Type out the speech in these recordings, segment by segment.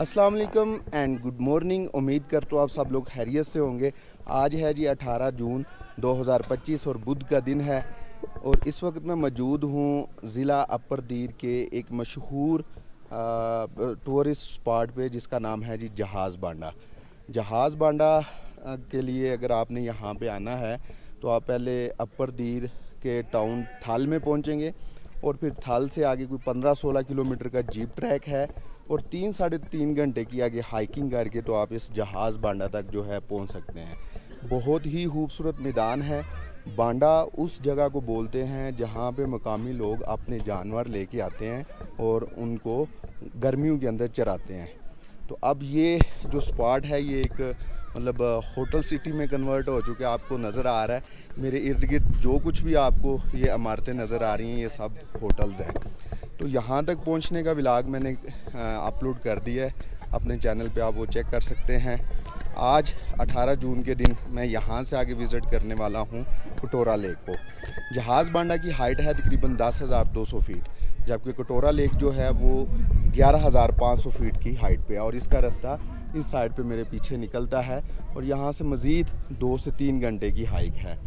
अस्सलाम वालेकुम and good morning. उम्मीद करता हूँ आप सब लोग खैरियत से होंगे। आज है जी 18 जून 2025 और बुध का दिन है और इस वक्त मैं मौजूद हूँ ज़िला अपर दीर के एक मशहूर टूरिस्ट स्पॉट पे जिसका नाम है जी जहाज़ बांडा। जहाज़ बांडा के लिए अगर आपने यहाँ पे आना है तो आप पहले अपर दीर के टाउन थाल में पहुँचेंगे और फिर थाल से आगे कोई 15-16 किलोमीटर का जीप ट्रैक है और 3-3.5 घंटे की आगे हाइकिंग करके तो आप इस जहाज़ बांडा तक जो है पहुंच सकते हैं। बहुत ही खूबसूरत मैदान है। बांडा उस जगह को बोलते हैं जहां पे मकामी लोग अपने जानवर लेके आते हैं और उनको गर्मियों के अंदर चराते हैं। तो अब ये जो स्पॉट है ये एक मतलब होटल सिटी में कन्वर्ट हो चुके हैं। आपको नज़र आ रहा है मेरे इर्द गिर्द जो कुछ भी आपको ये इमारतें नज़र आ रही हैं ये सब होटल्स हैं। तो यहाँ तक पहुँचने का व्लॉग मैंने अपलोड कर दिया है अपने चैनल पे, आप वो चेक कर सकते हैं। आज 18 जून के दिन मैं यहाँ से आगे विज़िट करने वाला हूँ कटोरा लेक को। जहाज़ बांडा की हाइट है तकरीबन 10,200 फीट, जबकि कटोरा लेक जो है वो 11,500 फीट की हाइट पे है और इसका रास्ता इस साइड पे मेरे पीछे निकलता है और यहाँ से मज़ीद 2 से 3 घंटे की हाइक है।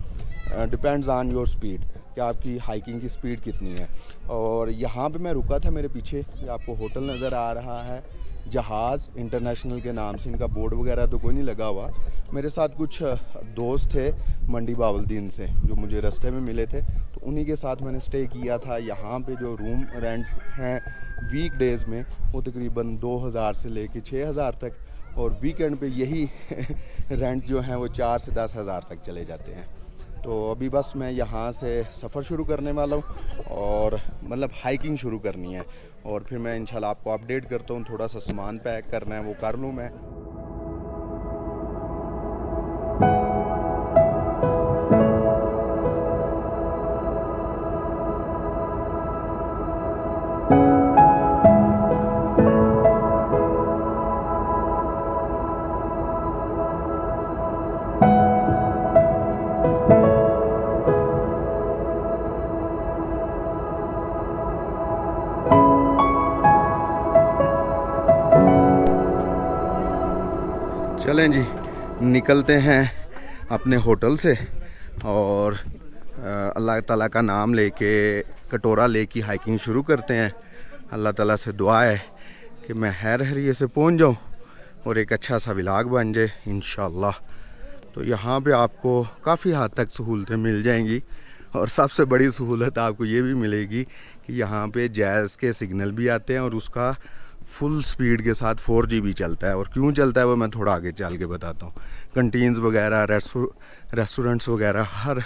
डिपेंड्स ऑन योर स्पीड कि आपकी हाइकिंग की स्पीड कितनी है। और यहाँ पे मैं रुका था, मेरे पीछे आपको होटल नज़र आ रहा है जहाज़ इंटरनेशनल के नाम से। इनका बोर्ड वगैरह तो कोई नहीं लगा हुआ। मेरे साथ कुछ दोस्त थे मंडी बावलदीन से जो मुझे रास्ते में मिले थे, तो उन्हीं के साथ मैंने स्टे किया था। यहाँ पे जो रूम रेंट्स हैं वीक डेज़ में वो तकरीबन 2,000 से लेके 6,000 तक, और वीकेंड पे यही रेंट जो हैं वो 4 से 10,000 तक चले जाते हैं। तो अभी बस मैं यहाँ से सफ़र शुरू करने वाला हूँ और मतलब हाइकिंग शुरू करनी है और फिर मैं इंशाल्लाह आपको अपडेट करता हूँ। थोड़ा सा सामान पैक करना है वो कर लूँ मैं। चलें जी, निकलते हैं अपने होटल से और अल्लाह ताला का नाम लेके कटोरा लेक की हाइकिंग शुरू करते हैं। अल्लाह ताला से दुआ है कि मैं खैरियत से पहुंच जाऊं और एक अच्छा सा व्लॉग बन जाए इंशाल्लाह। तो यहाँ पे आपको काफ़ी हद तक सहूलतें मिल जाएंगी और सबसे बड़ी सहूलत आपको ये भी मिलेगी कि यहाँ पे जैज़ के सिग्नल भी आते हैं और उसका फुल स्पीड के साथ 4G भी चलता है। और क्यों चलता है वो मैं थोड़ा आगे चल के बताता हूँ। कंटीन्स वगैरह रेस्टोरेंट्स वगैरह हर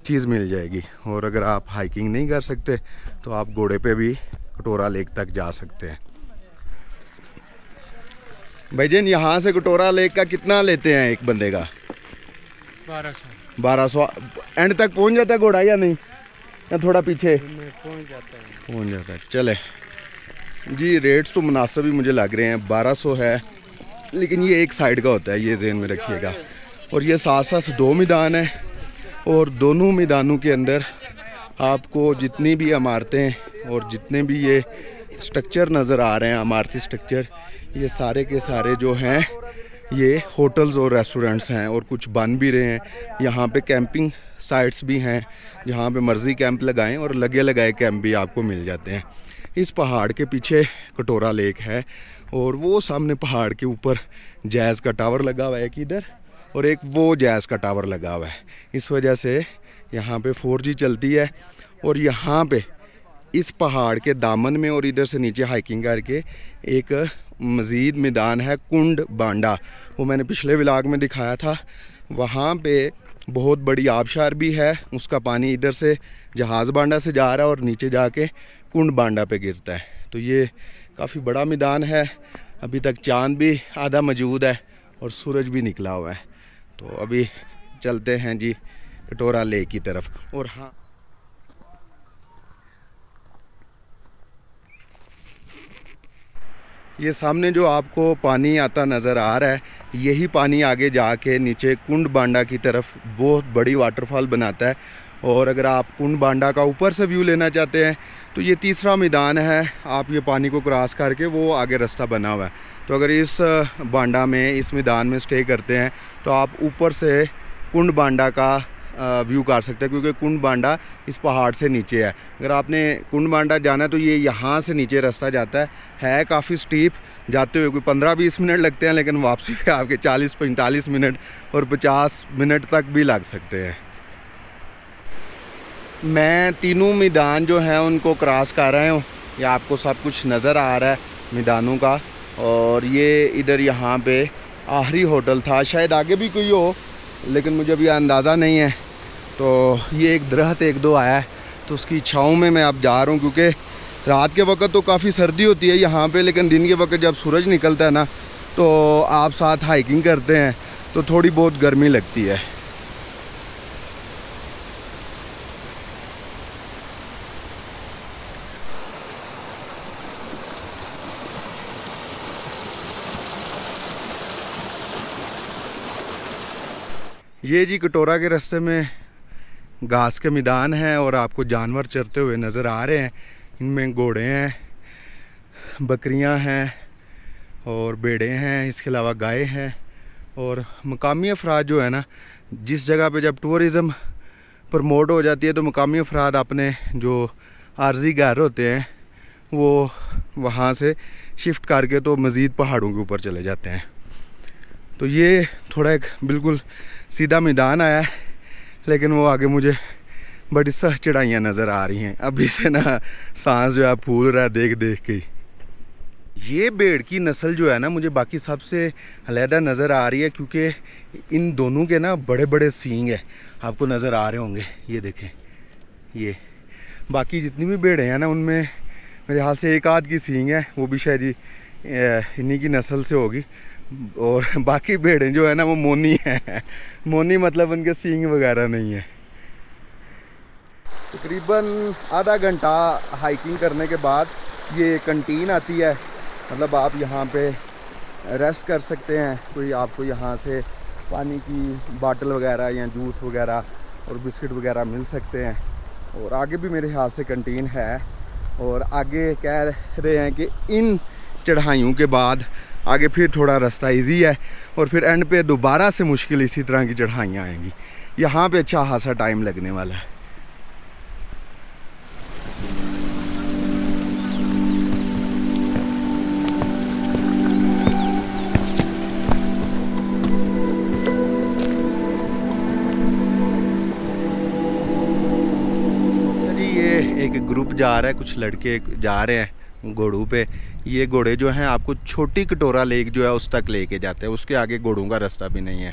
चीज़ मिल जाएगी। और अगर आप हाइकिंग नहीं कर सकते तो आप घोड़े पे भी कटोरा लेक तक जा सकते हैं। भाईजान यहाँ से कटोरा लेक का कितना लेते हैं एक बंदे का? 1200 एंड तक पहुँच जाता है घोड़ा या नहीं, या थोड़ा पीछे पहुँच जाता है? चले जी, रेट्स तो मुनासिब ही मुझे लग रहे हैं। 1200 है लेकिन ये एक साइड का होता है, ये ज़हन में रखिएगा। और ये साथ साथ 2 मैदान है और दोनों मैदानों के अंदर आपको जितनी भी इमारतें और जितने भी ये स्ट्रक्चर नज़र आ रहे हैं, इमारती स्ट्रक्चर, ये सारे के सारे जो हैं ये होटल्स और रेस्टोरेंट्स हैं और कुछ बन भी रहे हैं। यहाँ पे कैंपिंग साइट्स भी हैं जहाँ पे मर्ज़ी कैंप लगाएं और लगे लगाए कैंप भी आपको मिल जाते हैं। इस पहाड़ के पीछे कटोरा लेक है और वो सामने पहाड़ के ऊपर जैज़ का टावर लगा हुआ है एक इधर और एक वो जैज़ का टावर लगा हुआ है। इस वजह से यहाँ पे 4G चलती है। और यहाँ पे इस पहाड़ के दामन में और इधर से नीचे हाइकिंग करके एक मज़ीद मैदान है कुंड बांडा, वो मैंने पिछले व्लॉग में दिखाया था। वहाँ पे बहुत बड़ी आबशार भी है, उसका पानी इधर से जहाज़ बांडा से जा रहा है और नीचे जाके कुंड बांडा पे गिरता है। तो ये काफ़ी बड़ा मैदान है। अभी तक चांद भी आधा मौजूद है और सूरज भी निकला हुआ है। तो अभी चलते हैं जी कटोरा लेक की तरफ। और हाँ, ये सामने जो आपको पानी आता नज़र आ रहा है यही पानी आगे जाके नीचे कुंड बांडा की तरफ बहुत बड़ी वाटरफॉल बनाता है। और अगर आप कुंड बांडा का ऊपर से व्यू लेना चाहते हैं तो ये तीसरा मैदान है, आप ये पानी को क्रॉस करके वो आगे रास्ता बना हुआ है। तो अगर इस बांडा में, इस मैदान में स्टे करते हैं तो आप ऊपर से कुंड बांडा का व्यू कर सकते हैं, क्योंकि कुंड बांडा इस पहाड़ से नीचे है। अगर आपने कुंड बांडा जाना है तो ये यहाँ से नीचे रास्ता जाता है काफ़ी स्टीप, जाते हुए कोई 15-20 मिनट लगते हैं, लेकिन वापसी पे आपके 40-45 मिनट और 50 मिनट तक भी लग सकते हैं। मैं तीनों मैदान जो हैं उनको क्रॉस कर रहा हूँ, ये आपको सब कुछ नज़र आ रहा है मैदानों का। और ये इधर यहाँ पे आखिरी होटल था, शायद आगे भी कोई हो, लेकिन मुझे अभी अंदाज़ा नहीं है। तो ये एक दरख्त एक दो आया है, तो उसकी छाँव में मैं अब जा रहा हूँ, क्योंकि रात के वक्त तो काफ़ी सर्दी होती है यहाँ पे, लेकिन दिन के वक्त जब सूरज निकलता है ना, तो आप साथ हाइकिंग करते हैं तो थोड़ी बहुत गर्मी लगती है। ये जी कटोरा के रास्ते में घास के मैदान हैं और आपको जानवर चरते हुए नज़र आ रहे हैं। इनमें घोड़े हैं, बकरियां हैं और भेड़ें हैं, इसके अलावा गाय हैं। और मकामी अफराद जो है ना, जिस जगह पे जब टूरिज़म प्रमोट हो जाती है तो मकामी अफराद अपने जो आर्जी घर होते हैं वो वहाँ से शिफ्ट करके तो मज़ीद पहाड़ों के ऊपर चले जाते हैं। तो ये थोड़ा एक बिल्कुल सीधा मैदान आया है, लेकिन वो आगे मुझे बड़ी सख्त चढ़ाइयाँ नज़र आ रही हैं। अभी से ना सांस जो है फूल रहा है देख देख के। ये भेड़ की नस्ल जो है ना, मुझे बाकी सबसे अलहदा नज़र आ रही है, क्योंकि इन दोनों के ना बड़े बड़े सींग है, आपको नज़र आ रहे होंगे। ये देखें, ये बाकी जितनी भी भेड़ें हैं ना, उनमें मेरे हाथ से एक आध की सींग है, वो भी शायद इन्हीं की नस्ल से होगी। और बाकी भेड़ें जो है ना वो मोनी है। मोनी मतलब उनके सींग वगैरह नहीं है। तकरीबन आधा घंटा हाइकिंग करने के बाद ये कंटीन आती है, मतलब आप यहाँ पे रेस्ट कर सकते हैं। कोई आपको यहाँ से पानी की बाटल वगैरह या जूस वगैरह और बिस्किट वगैरह मिल सकते हैं। और आगे भी मेरे हाथ से कंटीन है। और आगे कह रहे हैं कि इन चढ़ाइयों के बाद आगे फिर थोड़ा रास्ता इजी है, और फिर एंड पे दोबारा से मुश्किल इसी तरह की चढ़ाइयाँ आएंगी। यहाँ पे अच्छा खासा टाइम लगने वाला है। एक ग्रुप जा रहा है, कुछ लड़के जा रहे हैं घोड़ों पे। ये घोड़े जो हैं आपको छोटी कटोरा लेक जो है उस तक लेके जाते हैं, उसके आगे घोड़ों का रास्ता भी नहीं है।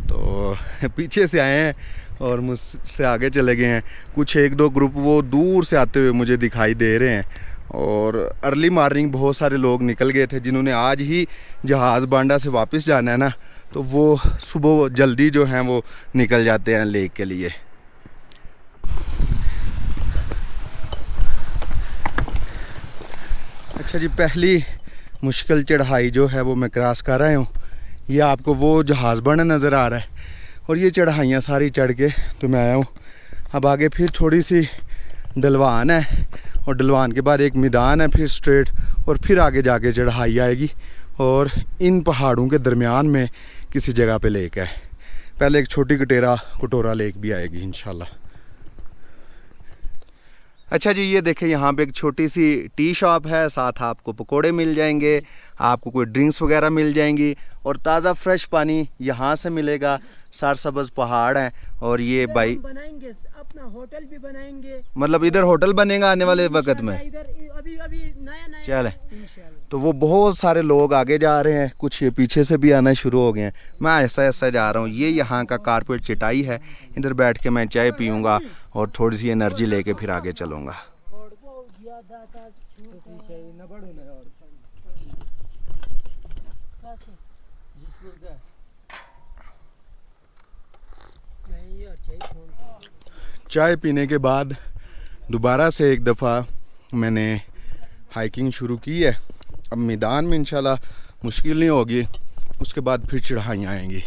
तो पीछे से आए हैं और मुझसे आगे चले गए हैं। कुछ एक दो ग्रुप वो दूर से आते हुए मुझे दिखाई दे रहे हैं। और अर्ली मॉर्निंग बहुत सारे लोग निकल गए थे जिन्होंने आज ही जहाज़ बांडा से वापस जाना है ना, तो वो सुबह जल्दी जो हैं वो निकल जाते हैं लेक के लिए। अच्छा जी, पहली मुश्किल चढ़ाई जो है वो मैं क्रॉस कर रहा हूँ। ये आपको वो जहाज़ बांडा नज़र आ रहा है, और ये चढ़ाइयाँ सारी चढ़ के तो मैं आया हूँ। अब आगे फिर थोड़ी सी ढलवान है, और ढलवान के बाद एक मैदान है फिर स्ट्रेट, और फिर आगे जाके चढ़ाई आएगी। और इन पहाड़ों के दरमियान में किसी जगह पे लेक है। पहले एक छोटी कटोरा लेक भी आएगी इंशाल्लाह। अच्छा जी, ये देखें यहाँ पे एक छोटी सी टी शॉप है, साथ आपको पकोड़े मिल जाएंगे, आपको कोई ड्रिंक्स वगैरह मिल जाएंगी, और ताज़ा फ्रेश पानी यहाँ से मिलेगा। सरसब्ज़ पहाड़ हैं। और ये भाई बनाएंगे अपना होटल भी बनाएंगे, मतलब इधर होटल बनेगा आने वाले वक्त में। इधर अभी नया चले, तो वो बहुत सारे लोग आगे जा रहे हैं, कुछ ये पीछे से भी आना शुरू हो गए हैं। मैं ऐसा ऐसा जा रहा हूँ। ये यहाँ का कारपेट चटाई है, इधर बैठ के मैं चाय पीऊँगा और थोड़ी सी एनर्जी लेके फिर आगे चलूँगा। चाय पीने के बाद दोबारा से एक दफ़ा मैंने हाइकिंग शुरू की है। अब मैदान में इंशाल्लाह मुश्किल नहीं होगी, उसके बाद फिर चढ़ाइयाँ आएंगी।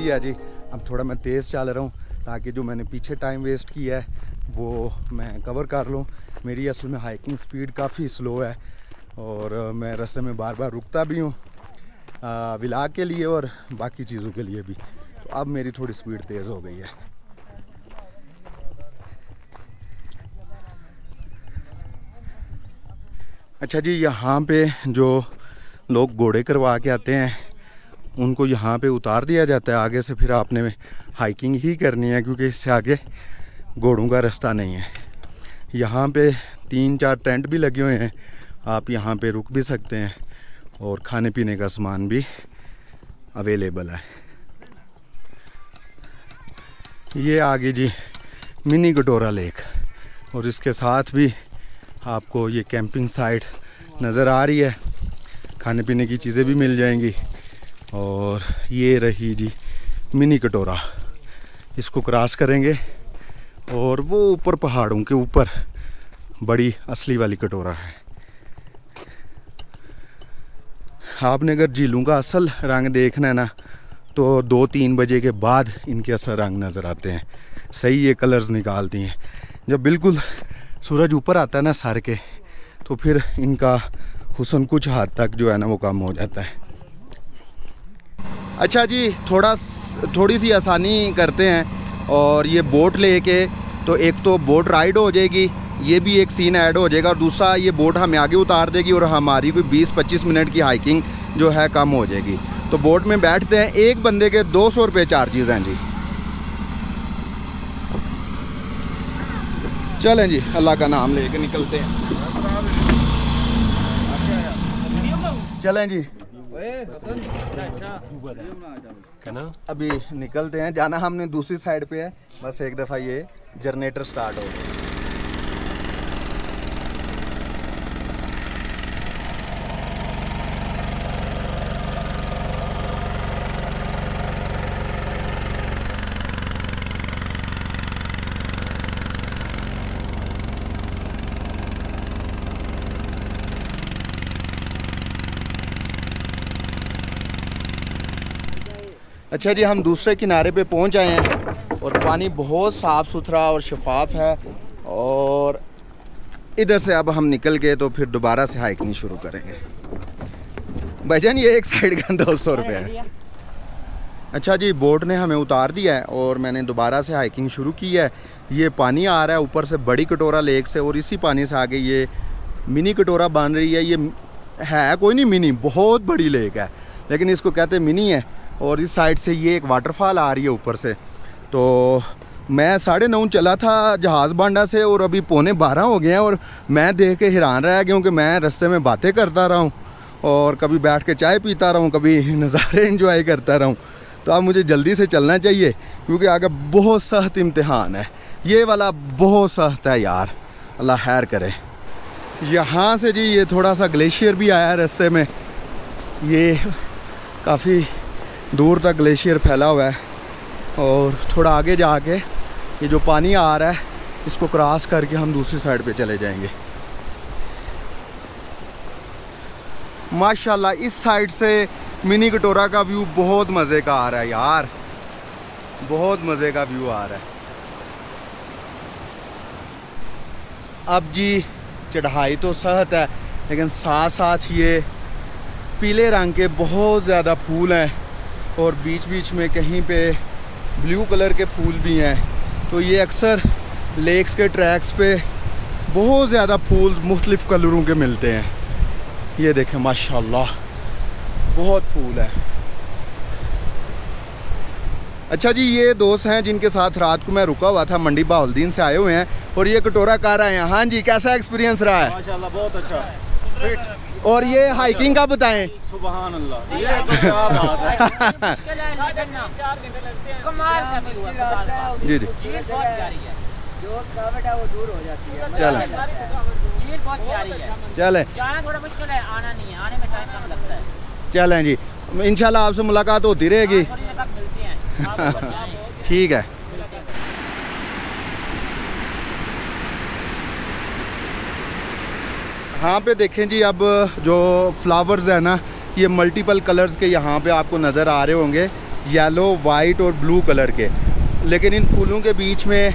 सही है जी। अब थोड़ा मैं तेज़ चल रहा हूँ ताकि जो मैंने पीछे टाइम वेस्ट किया है वो मैं कवर कर लूँ। मेरी असल में हाइकिंग स्पीड काफ़ी स्लो है और मैं रास्ते में बार बार रुकता भी हूँ व्लॉग के लिए और बाकी चीज़ों के लिए भी। तो अब मेरी थोड़ी स्पीड तेज़ हो गई है। अच्छा जी, यहाँ पे जो लोग घोड़े करवा के आते हैं उनको यहाँ पे उतार दिया जाता है। आगे से फिर आपने हाइकिंग ही करनी है क्योंकि इससे आगे घोड़ों का रास्ता नहीं है। यहाँ पे 3-4 टेंट भी लगे हुए हैं, आप यहाँ पे रुक भी सकते हैं और खाने पीने का सामान भी अवेलेबल है। ये आगे जी मिनी कटोरा लेक और इसके साथ भी आपको ये कैंपिंग साइट नज़र आ रही है। खाने पीने की चीज़ें भी मिल जाएंगी। और ये रही जी मिनी कटोरा, इसको क्रॉस करेंगे और वो ऊपर पहाड़ों के ऊपर बड़ी असली वाली कटोरा है। आपने अगर झीलों का असल रंग देखना है ना तो 2-3 बजे के बाद इनके असल रंग नज़र आते हैं। सही ये कलर्स निकालती हैं। जब बिल्कुल सूरज ऊपर आता है ना सर के तो फिर इनका हुस्न कुछ हद तक जो है ना वो कम हो जाता है। अच्छा जी, थोड़ी सी आसानी करते हैं और ये बोट लेके तो एक तो बोट राइड हो जाएगी, ये भी एक सीन ऐड हो जाएगा और दूसरा ये बोट हमें आगे उतार देगी और हमारी कोई 20-25 मिनट की हाइकिंग जो है कम हो जाएगी। तो बोट में बैठते हैं। एक बंदे के 200 रुपये चार्जेस हैं जी। चलें जी, अल्लाह का नाम लेके निकलते हैं। चलें जी, अभी निकलते हैं। जाना हमने दूसरी साइड पे है, बस एक दफ़ा ये जनरेटर स्टार्ट हो गया। अच्छा जी, हम दूसरे किनारे पे पहुंच आए हैं और पानी बहुत साफ़ सुथरा और शफाफ है और इधर से अब हम निकल के तो फिर दोबारा से हाइकिंग शुरू करेंगे। भाईजान ये एक साइड का 200 रुपये है। अच्छा जी, बोट ने हमें उतार दिया है और मैंने दोबारा से हाइकिंग शुरू की है। ये पानी आ रहा है ऊपर से बड़ी कटोरा लेक से और इसी पानी से आगे ये मिनी कटोरा बन रही है। ये है कोई नहीं मिनी, बहुत बड़ी लेक है लेकिन इसको कहते मिनी है। और इस साइड से ये एक वाटरफॉल आ रही है ऊपर से। तो मैं 9:30 चला था जहाज़ बांडा से और अभी 11:15 हो गए हैं और मैं देख के हैरान रहा क्योंकि मैं रास्ते में बातें करता रहा हूँ और कभी बैठ के चाय पीता रहा हूँ, कभी नज़ारे एंजॉय करता रहा हूँ। तो अब मुझे जल्दी से चलना चाहिए क्योंकि आगे बहुत सख्त इम्तिहान है। ये वाला बहुत सख्त है यार, अल्लाह खैर करे। यहाँ से जी ये थोड़ा सा ग्लेशियर भी आया है रास्ते में। ये काफ़ी दूर तक ग्लेशियर फैला हुआ है और थोड़ा आगे जाके ये जो पानी आ रहा है इसको क्रॉस करके हम दूसरी साइड पे चले जाएंगे। माशाल्लाह इस साइड से मिनी कटोरा का व्यू बहुत मज़े का आ रहा है यार, बहुत मज़े का व्यू आ रहा है। अब जी चढ़ाई तो सख्त है लेकिन साथ साथ ये पीले रंग के बहुत ज़्यादा फूल हैं और बीच बीच में कहीं पे ब्लू कलर के फूल भी हैं। तो ये अक्सर लेक्स के ट्रैक्स पे बहुत ज़्यादा फूल मुख्तलिफ़ कलरों के मिलते हैं। ये देखें माशाल्लाह बहुत फूल है। अच्छा जी, ये दोस्त हैं जिनके साथ रात को मैं रुका हुआ था, मंडी बहाउद्दीन से आए हुए हैं और ये कटोरा कार आए हैं। हाँ जी, कैसा एक्सपीरियंस रहा है? माशाल्लाह बहुत अच्छा। और ये हाइकिंग का बताएं। सुभान अल्लाह, ये तो क्या बात है। जी जी, जो थकावट है वो दूर हो जाती है। चलें चलें जाना थोड़ा मुश्किल है, आना नहीं है, आने में टाइम कम लगता है। चलें जी, इंशाल्लाह आपसे मुलाकात होती रहेगी। थोड़ी देर तक मिलते हैं। ठीक है। यहाँ पे देखें जी, अब जो फ्लावर्स है ना ये मल्टीपल कलर्स के यहाँ पे आपको नज़र आ रहे होंगे येलो, वाइट और ब्लू कलर के। लेकिन इन फूलों के बीच में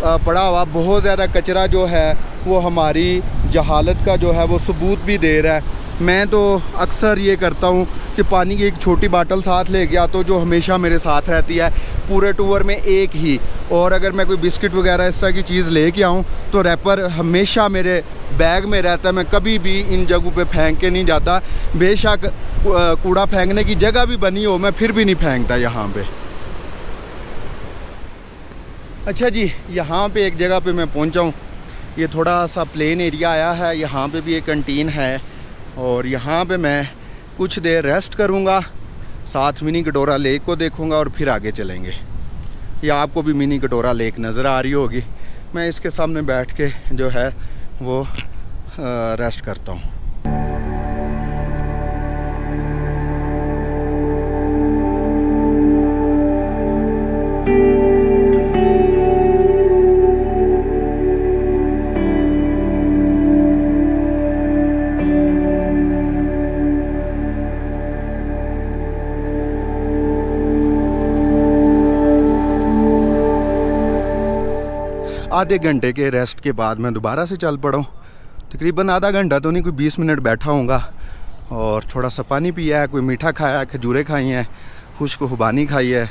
पड़ा हुआ बहुत ज़्यादा कचरा जो है वो हमारी जहालत का जो है वो सबूत भी दे रहा है। मैं तो अक्सर ये करता हूँ कि पानी की एक छोटी बाटल साथ ले गया तो जो हमेशा मेरे साथ रहती है पूरे टूर में एक ही। और अगर मैं कोई बिस्किट वगैरह इस तरह की चीज़ ले के आऊँ तो रैपर हमेशा मेरे बैग में रहता है। मैं कभी भी इन जगहों पे फेंक के नहीं जाता। बेशक कूड़ा फेंकने की जगह भी बनी हो, मैं फिर भी नहीं फेंकता यहाँ पे। अच्छा जी, यहाँ पे एक जगह पे मैं पहुँचा हूँ। ये थोड़ा सा प्लेन एरिया आया है। यहाँ पे भी एक कैंटीन है और यहाँ पे मैं कुछ देर रेस्ट करूँगा, साथ मिनी कटोरा लेक को देखूँगा और फिर आगे चलेंगे। या आपको भी मिनी कटोरा लेक नज़र आ रही होगी। मैं इसके सामने बैठ के जो है वो रेस्ट करता हूँ। आधे घंटे के रेस्ट के बाद मैं दोबारा से चल पड़ा हूँ। तकरीबन आधा घंटा तो नहीं, कोई 20 मिनट बैठा हूँगा और थोड़ा सा पानी पिया है, कोई मीठा खाया है, खजूरें खाई हैं, खुश्क खुबानी खाई है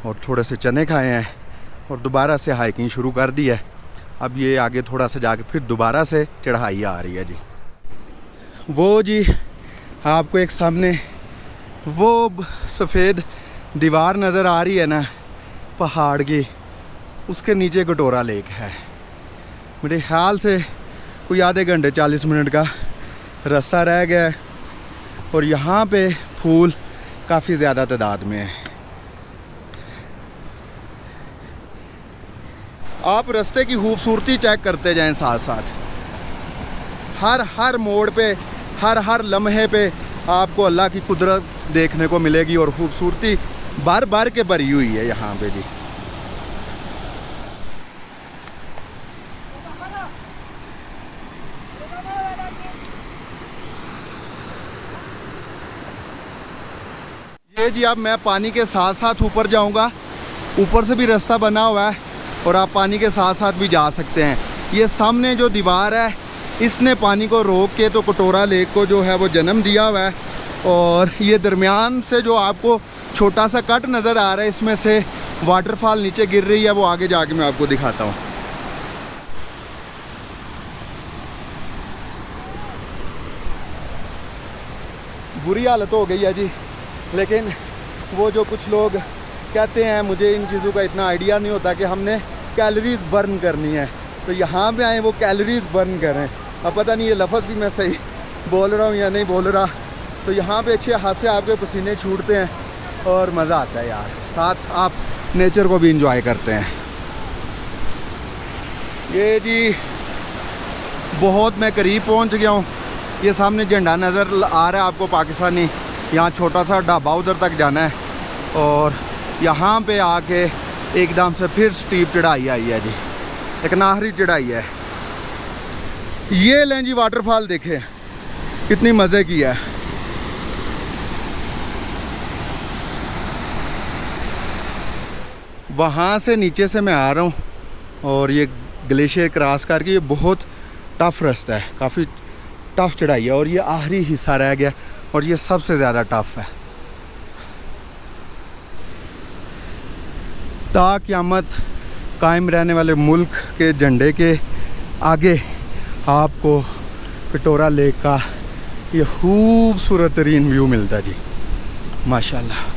और थोड़े से चने खाए हैं और दोबारा से हाइकिंग शुरू कर दी है। अब ये आगे थोड़ा सा जाके फिर दोबारा से चढ़ाई आ रही है जी। वो जी आपको एक सामने वो सफ़ेद दीवार नज़र आ रही है ना पहाड़ की, उसके नीचे कटोरा लेक है। मेरे ख्याल से कोई आधे घंटे 40 मिनट का रास्ता रह गया है और यहाँ पे फूल काफ़ी ज़्यादा तादाद में है। आप रास्ते की खूबसूरती चेक करते जाएं साथ साथ। हर मोड़ पे, हर लम्हे पे आपको अल्लाह की कुदरत देखने को मिलेगी और खूबसूरती बार बार के भरी हुई है यहाँ पे जी। ये जी अब मैं पानी के साथ साथ ऊपर जाऊंगा। ऊपर से भी रास्ता बना हुआ है और आप पानी के साथ साथ भी जा सकते हैं। ये सामने जो दीवार है इसने पानी को रोक के तो कटोरा लेक को जो है वो जन्म दिया हुआ है। और ये दरमियान से जो आपको छोटा सा कट नज़र आ रहा है, इसमें से वाटरफॉल नीचे गिर रही है। वो आगे जाके मैं आपको दिखाता हूँ। बुरी हालत हो गई है जी, लेकिन वो जो कुछ लोग कहते हैं, मुझे इन चीज़ों का इतना आइडिया नहीं होता कि हमने कैलोरीज़ बर्न करनी है, तो यहाँ पे आए वो कैलोरीज़ बर्न करें। अब पता नहीं ये लफ्ज़ भी मैं सही बोल रहा हूँ या नहीं बोल रहा। तो यहाँ पे अच्छे हाथ आपके पसीने छूटते हैं और मज़ा आता है यार। साथ आप नेचर को भी इंजॉय करते हैं। ये जी बहुत मैं करीब पहुँच गया हूँ। ये सामने झंडा नज़र आ रहा है आपको पाकिस्तानी। यहाँ छोटा सा ढाबा उधर तक जाना है और यहाँ पे आके एकदम से फिर स्टीप चढ़ाई आई है जी, एक नाहरी चढ़ाई है। ये लें जी वाटरफॉल देखे कितनी मज़े की है। वहाँ से नीचे से मैं आ रहा हूँ और ये ग्लेशियर क्रॉस करके ये बहुत टफ़ रास्ता है, काफ़ी टफ़ चढ़ाई है और ये आखिरी हिस्सा रह गया और ये सबसे ज़्यादा टफ़ है। ता क़यामत कायम रहने वाले मुल्क के झंडे के आगे आपको कटोरा लेक का ये खूबसूरत तरीन व्यू मिलता है जी, माशाल्लाह।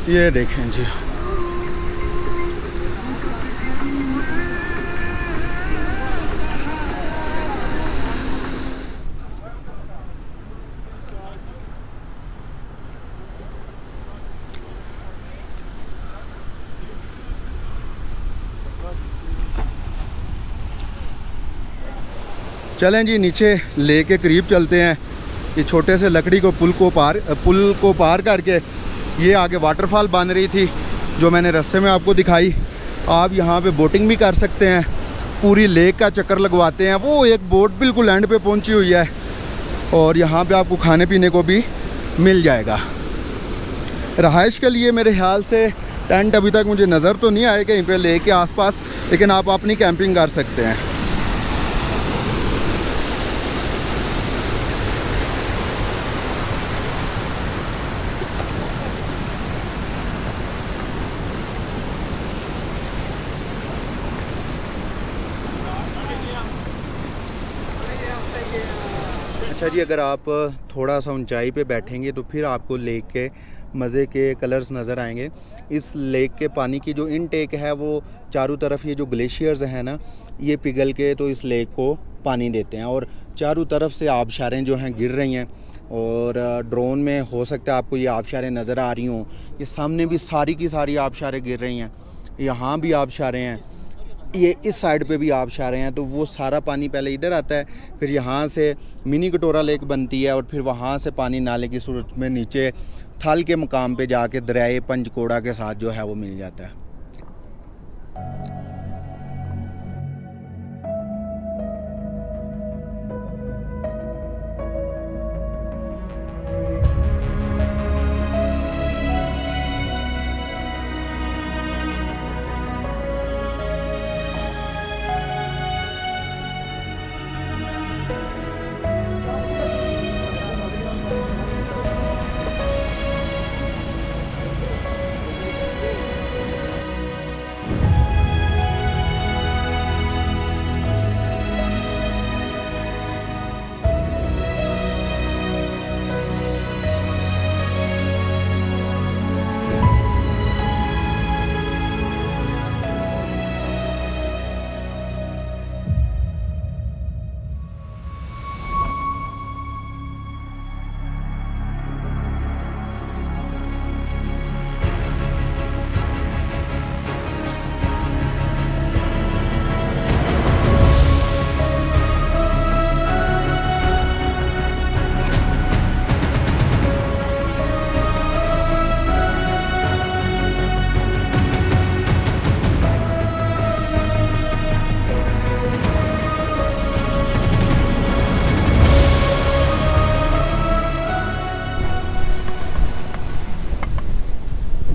ये देखें जी, चलें जी नीचे लेक के करीब चलते हैं। ये छोटे से लकड़ी को पुल को पार करके ये आगे वाटरफॉल बन रही थी जो मैंने रास्ते में आपको दिखाई। आप यहाँ पे बोटिंग भी कर सकते हैं, पूरी लेक का चक्कर लगवाते हैं। वो एक बोट बिल्कुल एंड पे पहुँची हुई है और यहाँ पे आपको खाने पीने को भी मिल जाएगा। रहाइश के लिए मेरे ख्याल से टेंट अभी तक मुझे नज़र तो नहीं आए कहीं पे लेक के आसपास, लेकिन आप अपनी कैंपिंग कर सकते हैं। अच्छा जी, अगर आप थोड़ा सा ऊंचाई पे बैठेंगे तो फिर आपको लेक के मज़े के कलर्स नज़र आएंगे। इस लेक के पानी की जो इनटेक है वो चारों तरफ ये जो ग्लेशियर्स हैं ना, ये पिघल के तो इस लेक को पानी देते हैं और चारों तरफ से आबशारें जो हैं गिर रही हैं। और ड्रोन में हो सकता है आपको ये आबशारें नज़र आ रही हों। ये सामने भी सारी की सारी आबशारें गिर रही हैं, यहाँ भी आबशारें हैं, ये इस साइड पे भी आबशारें हैं। तो वो सारा पानी पहले इधर आता है, फिर यहाँ से मिनी कटोरा लेक बनती है और फिर वहाँ से पानी नाले की सूरत में नीचे थल के मुकाम पे जाके दरियाए पंचकोड़ा के साथ जो है वो मिल जाता है।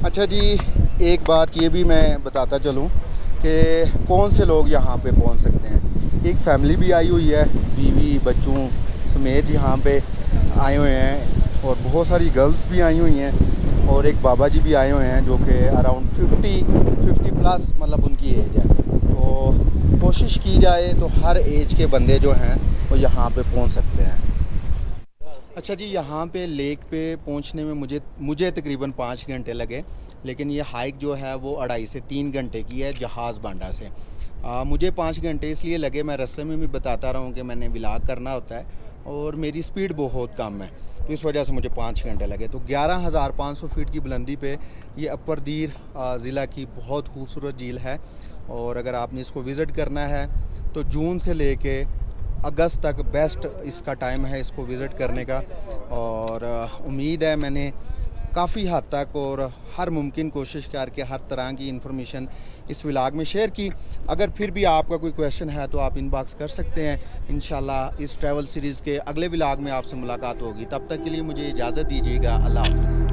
अच्छा जी, एक बात ये भी मैं बताता चलूँ कि कौन से लोग यहाँ पे पहुँच सकते हैं। एक फैमिली भी आई हुई है, बीवी बच्चों समेत यहाँ पे आए हुए हैं और बहुत सारी गर्ल्स भी आई हुई हैं और एक बाबा जी भी आए हुए हैं जो कि अराउंड 50 प्लस मतलब उनकी एज है। तो कोशिश की जाए तो हर एज के बंदे जो हैं वो यहाँ पे पहुँच सकते हैं। अच्छा जी, यहाँ पे लेक पे पहुँचने में मुझे तकरीबन 5 घंटे लगे, लेकिन ये हाइक जो है वो 2.5 से 3 घंटे की है जहाज़ बांडा से। मुझे 5 घंटे इसलिए लगे, मैं रास्ते में भी बताता रहा हूँ कि मैंने व्लॉग करना होता है और मेरी स्पीड बहुत कम है, तो इस वजह से मुझे 5 घंटे लगे। तो 11,500 फीट की बुलंदी पे ये अपर दीर ज़िला की बहुत खूबसूरत झील है और अगर आपने इसको विज़िट करना है तो जून से लेके अगस्त तक बेस्ट इसका टाइम है इसको विज़िट करने का। और उम्मीद है मैंने काफ़ी हद तक और हर मुमकिन कोशिश करके हर तरह की इन्फॉर्मेशन इस व्लॉग में शेयर की। अगर फिर भी आपका कोई क्वेश्चन है तो आप इनबॉक्स कर सकते हैं। इंशाल्लाह इस ट्रैवल सीरीज़ के अगले व्लॉग में आपसे मुलाकात होगी। तब तक के लिए मुझे इजाज़त दीजिएगा। अल्लाह हाफ़िज़।